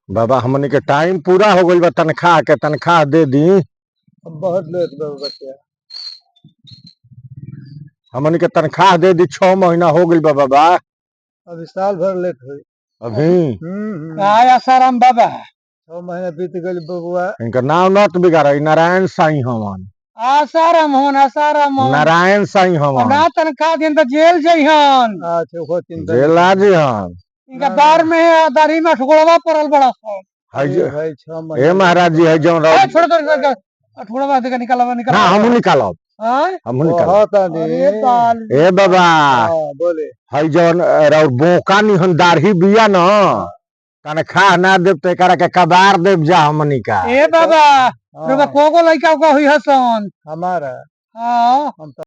बाबा हमनी के टाइम पूरा हो गइल बा, तनख्वाह के तनख्वाह दे दी। बहुत लेट बा बच्चा। हमनी के तनख्वाह दे दी, 6 महीना हो गइल बा बाबा। अभी साल भर लेट हुई। अभी आसाराम बाबा 6 महीना बीत गए बबुआ। इनका नाम नत बिगाड़, नारायण साईं हवन। आसाराम नारायण साईं हवन। ना तनख्वाह दिन तो जेल जइहन। अच्छा वो चिंता जेला जी हन। इनका दार में दाढ़ी में ठुकड़वा पड़ल बड़ा सा। भाई भाई 6 महीना ए महाराज जी है जो छोड़ दो ठुकड़वा से निकालवा निकाल। ना हम निकालब, हम निकालब। अरे बाल ए बाबा बोले है जौन बोका निहन दाढ़ी बिया न, तनख्वाह ना देब तो एकरा के कबार देब जा हमनी का। ए बाबा कोगो लइका को हुई हसन हमारा। हां हम